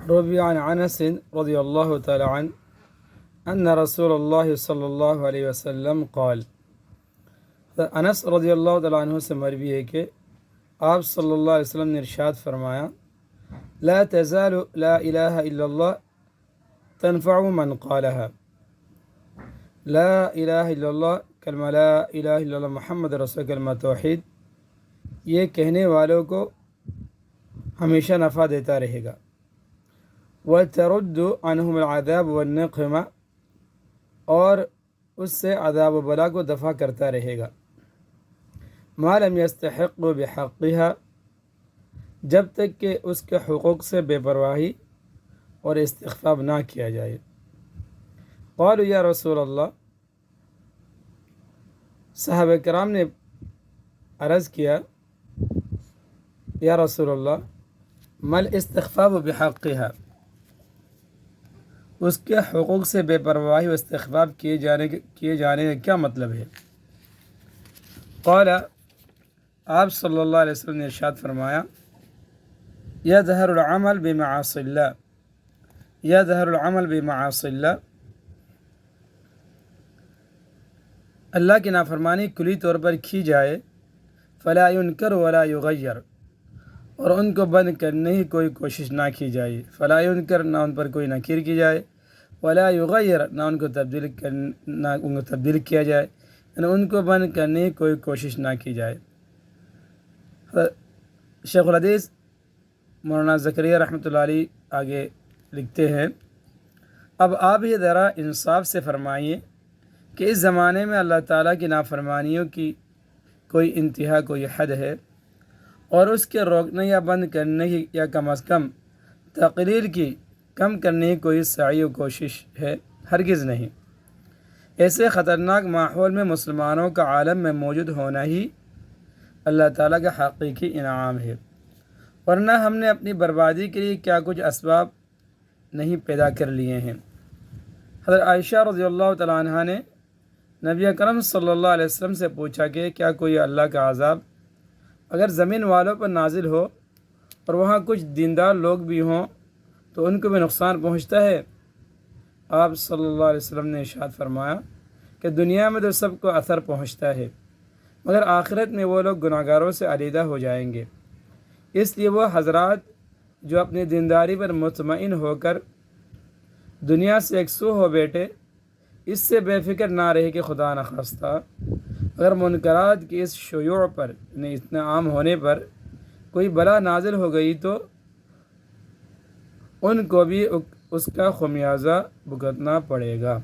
روي عن أنس رضي الله تعالى عنه أن رسول الله صلی اللہ علیہ وسلم قال، انس رضی اللہ تعالیٰ عنہ سے مروی ہے کہ آپ صلی اللہ علیہ وسلم نے ارشاد فرمایا، لا تزال لا الہ الا اللہ تنفع من قالها۔ لا الہ الا اللہ کلمہ لا الہ الا اللہ محمد رسول کلمہ توحید، یہ کہنے والوں کو ہمیشہ نفع دیتا رہے گا۔ وترد عنہم العذاب والنقمہ، اور اس سے عذاب و بلا کو دفع کرتا رہے گا۔ ما لم یستحقوا بحقها، جب تک کہ اس کے حقوق سے بے پرواہی اور استخفاف نہ کیا جائے۔ قالوا یا رسول اللہ، صحابہ کرام نے عرض کیا، یا رسول اللہ، ما الاستخفاف بحقها، اس کے حقوق سے بے پرواہی و استخفاف کیے جانے کا کیا مطلب ہے؟ قال، آپ صلی اللہ علیہ وسلم نے ارشاد فرمایا، یظہر العمل بمعاصی اللہ، یظہر العمل بمعاصی اللہ، اللہ کی نافرمانی کلی طور پر کی جائے، فلا ینکر ولا یغیر، اور ان کو بند کرنے کی کوئی کوشش نہ کی جائے۔ فلا ینکر، نہ ان پر کوئی نکیر کی جائے، ولا یغیر، نہ ان کو تبدیل کیا جائے، یعنی ان کو بند کرنے کی کوئی کوشش نہ کی جائے۔ شیخ الحدیث مولانا زکریا رحمۃ اللہ علیہ آگے لکھتے ہیں، اب آپ یہ ذرا انصاف سے فرمائیے کہ اس زمانے میں اللہ تعالیٰ کی نافرمانیوں کی کوئی انتہا، کوئی حد ہے، اور اس کے روکنے یا بند کرنے کی یا کم از کم تقریر کی کم کرنے کی کوئی سعی و کوشش ہے؟ ہرگز نہیں۔ ایسے خطرناک ماحول میں مسلمانوں کا عالم میں موجود ہونا ہی اللہ تعالیٰ کا حقیقی انعام ہے، ورنہ ہم نے اپنی بربادی کے لیے کیا کچھ اسباب نہیں پیدا کر لیے ہیں۔ حضرت عائشہ رضی اللہ تعالیٰ عنہ نے نبی اکرم صلی اللہ علیہ وسلم سے پوچھا کہ کیا کوئی اللہ کا عذاب اگر زمین والوں پر نازل ہو اور وہاں کچھ دیندار لوگ بھی ہوں تو ان کو بھی نقصان پہنچتا ہے؟ آپ صلی اللہ علیہ وسلم نے ارشاد فرمایا کہ دنیا میں تو سب کو اثر پہنچتا ہے، مگر آخرت میں وہ لوگ گناہ گاروں سے علیحدہ ہو جائیں گے۔ اس لیے وہ حضرات جو اپنی دینداری پر مطمئن ہو کر دنیا سے یکسو ہو بیٹھے، اس سے بے فکر نہ رہے کہ خدا نخواستہ اگر منکرات کی اس شیوع پر، یعنی اتنا عام ہونے پر کوئی بلا نازل ہو گئی تو ان کو بھی اس کا خمیازہ بھگتنا پڑے گا۔